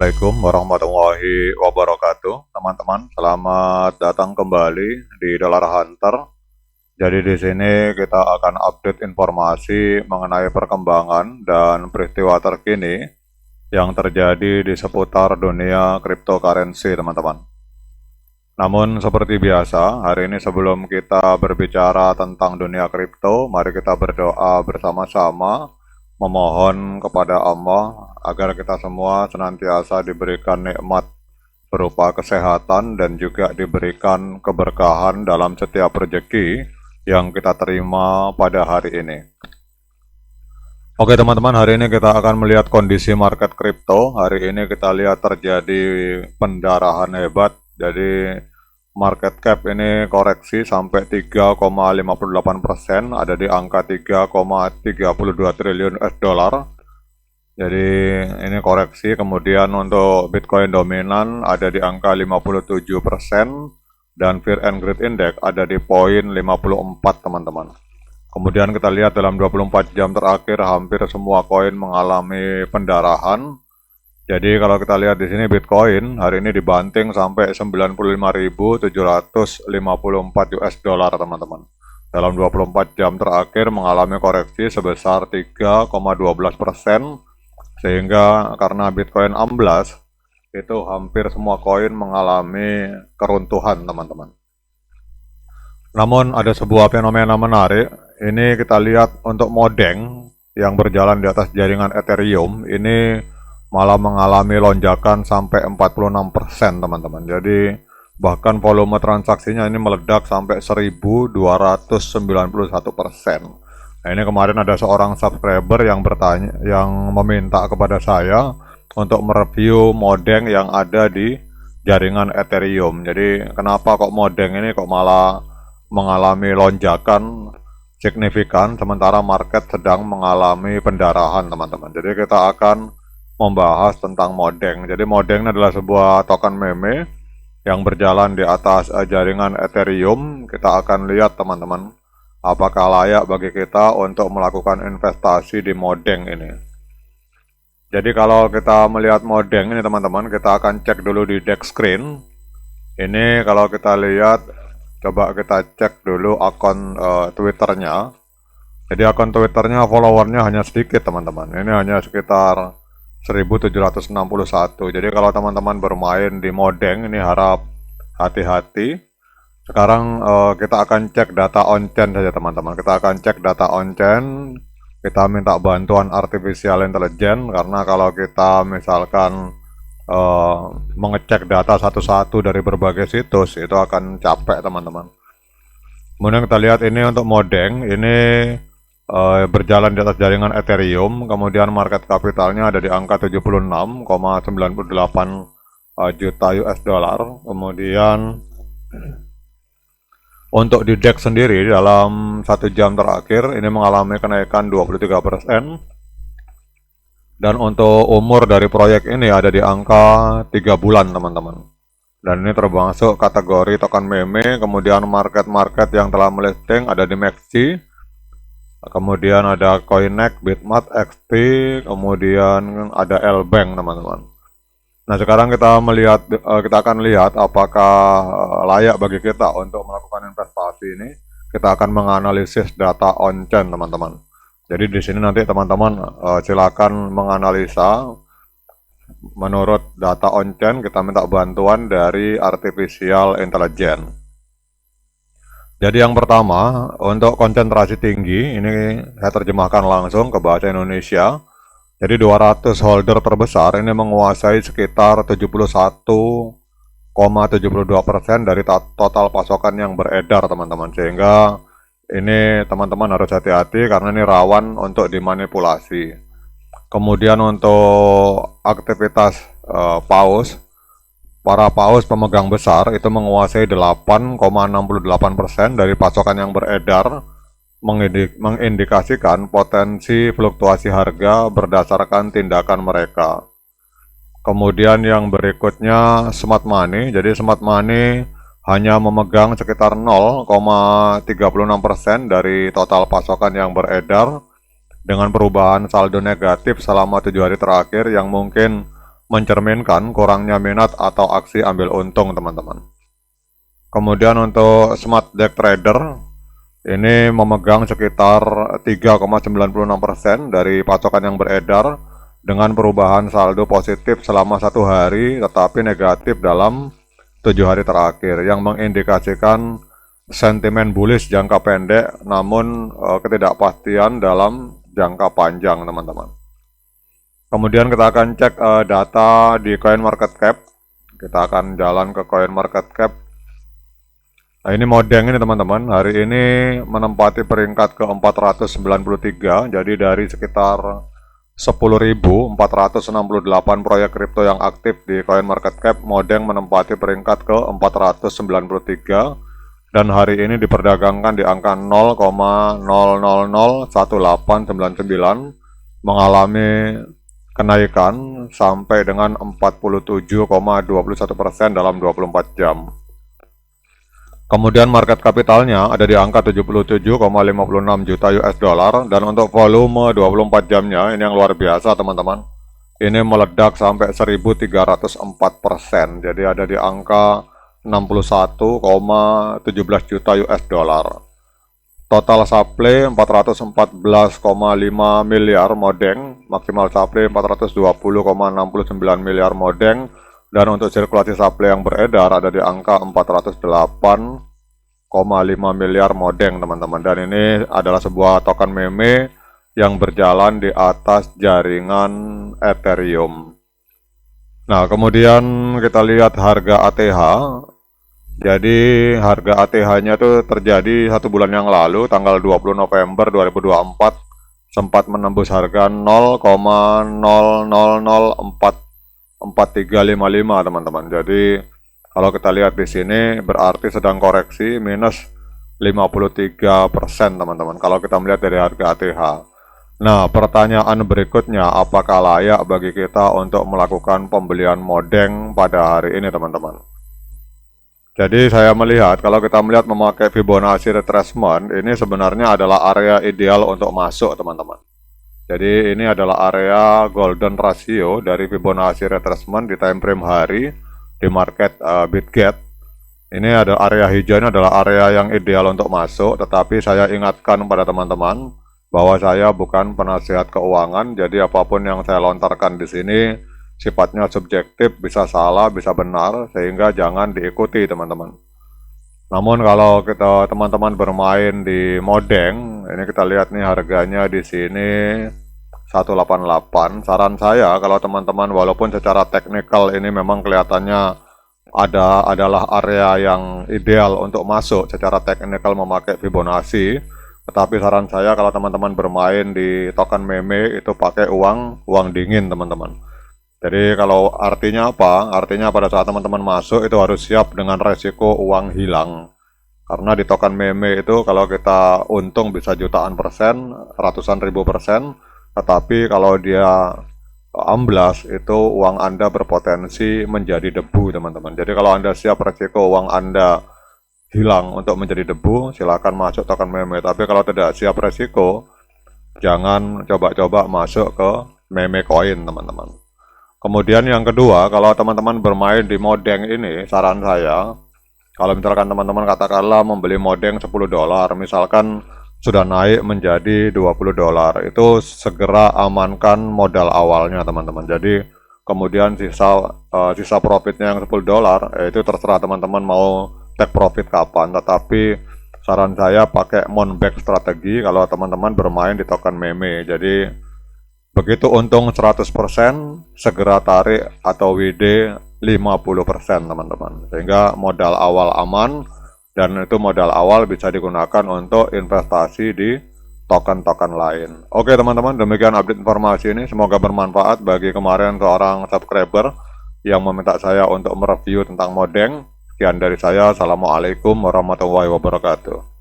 Assalamualaikum warahmatullahi wabarakatuh. Teman-teman, selamat datang kembali di Dollar Hunter. Jadi di sini kita akan update informasi mengenai perkembangan dan peristiwa terkini yang terjadi di seputar dunia cryptocurrency, teman-teman. Namun seperti biasa, hari ini sebelum kita berbicara tentang dunia kripto, mari kita berdoa bersama-sama memohon kepada Allah agar kita semua senantiasa diberikan nikmat berupa kesehatan dan juga diberikan keberkahan dalam setiap rezeki yang kita terima pada hari ini. Oke teman-teman, hari ini kita akan melihat kondisi market kripto. Hari ini kita lihat terjadi pendarahan hebat. Jadi market cap ini koreksi sampai 3,58%, ada di angka 3,32 triliun US dollar. Jadi ini koreksi. Kemudian untuk Bitcoin dominan ada di angka 57% dan Fear and Greed Index ada di poin 54, teman-teman. Kemudian kita lihat dalam 24 jam terakhir hampir semua koin mengalami pendarahan. Jadi kalau kita lihat di sini Bitcoin hari ini dibanting sampai 95.754 US dollar, teman-teman. Dalam 24 jam terakhir mengalami koreksi sebesar 3,12%, sehingga karena Bitcoin amblas itu hampir semua koin mengalami keruntuhan, teman-teman. Namun ada sebuah fenomena menarik. Ini kita lihat untuk modeng yang berjalan di atas jaringan Ethereum ini malah mengalami lonjakan sampai 46%, teman-teman. Jadi bahkan volume transaksinya ini meledak sampai 1.291%. Nah, ini kemarin ada seorang subscriber yang meminta kepada saya untuk mereview modeng yang ada di jaringan Ethereum. Jadi kenapa kok modeng ini kok malah mengalami lonjakan signifikan sementara market sedang mengalami pendarahan, teman-teman. Jadi kita akan membahas tentang modeng. Jadi modeng adalah sebuah token meme yang berjalan di atas jaringan Ethereum. Kita akan lihat, teman-teman, apakah layak bagi kita untuk melakukan investasi di modeng ini. Jadi kalau kita melihat modeng ini, teman-teman, kita akan cek dulu di DEX screen. Ini kalau kita lihat, coba kita cek dulu akun Twitternya. Jadi akun Twitternya followernya hanya sedikit, teman-teman. Ini hanya sekitar 1761. Jadi kalau teman-teman bermain di modeng ini harap hati-hati. Sekarang kita akan cek data on-chain saja, teman-teman. Kita akan cek data on-chain. Kita minta bantuan artificial intelligence karena kalau kita misalkan mengecek data satu-satu dari berbagai situs itu akan capek, teman-teman. Kemudian kita lihat ini untuk modeng ini berjalan di atas jaringan Ethereum. Kemudian market capitalnya ada di angka 76,98 juta US dollar. Kemudian untuk di DEX sendiri dalam 1 jam terakhir ini mengalami kenaikan 23%. Dan untuk umur dari proyek ini ada di angka 3 bulan, teman-teman. Dan ini termasuk kategori token meme. Kemudian market-market yang telah melisting ada di MEXC. Kemudian ada Coinex, Bitmart, XT. Kemudian ada Lbank, teman-teman. Nah sekarang kita akan lihat apakah layak bagi kita untuk melakukan investasi ini. Kita akan menganalisis data on-chain, teman-teman. Jadi di sini nanti teman-teman silakan menganalisa menurut data on-chain. Kita minta bantuan dari artificial intelligence. Jadi yang pertama untuk konsentrasi tinggi ini saya terjemahkan langsung ke bahasa Indonesia. Jadi 200 holder terbesar ini menguasai sekitar 71,72% dari total pasokan yang beredar, teman-teman. Sehingga ini teman-teman harus hati-hati karena ini rawan untuk dimanipulasi. Kemudian untuk aktivitas para paus pemegang besar itu menguasai 8,68% dari pasokan yang beredar, mengindikasikan potensi fluktuasi harga berdasarkan tindakan mereka. Kemudian yang berikutnya smart money. Jadi smart money hanya memegang sekitar 0,36% dari total pasokan yang beredar dengan perubahan saldo negatif selama 7 hari terakhir yang mungkin mencerminkan kurangnya minat atau aksi ambil untung teman-teman. Kemudian untuk Smart Deck Trader ini memegang sekitar 3,96% dari pasokan yang beredar dengan perubahan saldo positif selama 1 hari tetapi negatif dalam 7 hari terakhir yang mengindikasikan sentimen bullish jangka pendek namun ketidakpastian dalam jangka panjang teman-teman. Kemudian kita akan cek data di CoinMarketCap. Kita akan jalan ke CoinMarketCap. Nah, ini Modeng ini teman-teman. Hari ini menempati peringkat ke 493. Jadi dari sekitar 10.468 proyek kripto yang aktif di CoinMarketCap, Modeng menempati peringkat ke 493 dan hari ini diperdagangkan di angka 0,0001899 mengalami kenaikan sampai dengan 47,21% dalam 24 jam. Kemudian market kapitalnya ada di angka 77,56 juta US dollar dan untuk volume 24 jamnya ini yang luar biasa teman-teman. Ini meledak sampai 1304%. Jadi ada di angka 61,17 juta US dollar. Total supply 414,5 miliar Modeng, maksimal supply 420,69 miliar Modeng, dan untuk sirkulasi supply yang beredar ada di angka 408,5 miliar Modeng teman-teman. Dan ini adalah sebuah token meme yang berjalan di atas jaringan Ethereum. Nah, kemudian kita lihat harga ATH. Jadi harga ATH-nya itu terjadi 1 bulan yang lalu, tanggal 20 November 2024, sempat menembus harga 0,004355 teman-teman. Jadi kalau kita lihat di sini berarti sedang koreksi minus 53% teman-teman. Kalau kita melihat dari harga ATH. Nah, pertanyaan berikutnya, apakah layak bagi kita untuk melakukan pembelian Modeng pada hari ini teman-teman? Jadi saya melihat kalau kita melihat memakai Fibonacci retracement ini sebenarnya adalah area ideal untuk masuk teman-teman. Jadi ini adalah area golden ratio dari Fibonacci retracement di time frame hari di market Bitget. Ini ada area hijau, ini adalah area yang ideal untuk masuk, tetapi saya ingatkan pada teman-teman bahwa saya bukan penasihat keuangan, jadi apapun yang saya lontarkan di sini sifatnya subjektif, bisa salah, bisa benar, sehingga jangan diikuti teman-teman. Namun kalau kita teman-teman bermain di Modeng, ini kita lihat nih harganya di sini 188. Saran saya kalau teman-teman walaupun secara teknikal ini memang kelihatannya adalah area yang ideal untuk masuk secara teknikal memakai Fibonacci, tetapi saran saya kalau teman-teman bermain di token meme itu pakai uang dingin teman-teman. Jadi kalau artinya apa? Artinya pada saat teman-teman masuk itu harus siap dengan resiko uang hilang. Karena di token meme itu kalau kita untung bisa jutaan persen, ratusan ribu persen, tetapi kalau dia amblas itu uang Anda berpotensi menjadi debu teman-teman. Jadi kalau Anda siap resiko uang Anda hilang untuk menjadi debu, silakan masuk token meme. Tapi kalau tidak siap resiko, jangan coba-coba masuk ke meme coin teman-teman. Kemudian yang kedua, kalau teman-teman bermain di Modeng ini, saran saya, kalau misalkan teman-teman katakanlah membeli Modeng 10 dolar, misalkan sudah naik menjadi 20 dolar, itu segera amankan modal awalnya teman-teman. Jadi kemudian sisa profitnya yang 10 dolar, itu terserah teman-teman mau take profit kapan, tetapi saran saya pakai monback strategi kalau teman-teman bermain di token meme. Jadi begitu untung 100%, segera tarik atau WD 50% teman-teman. Sehingga modal awal aman, dan itu modal awal bisa digunakan untuk investasi di token-token lain. Oke teman-teman, demikian update informasi ini. Semoga bermanfaat bagi kemarin seorang subscriber yang meminta saya untuk mereview tentang Modeng. Sekian dari saya. Assalamualaikum warahmatullahi wabarakatuh.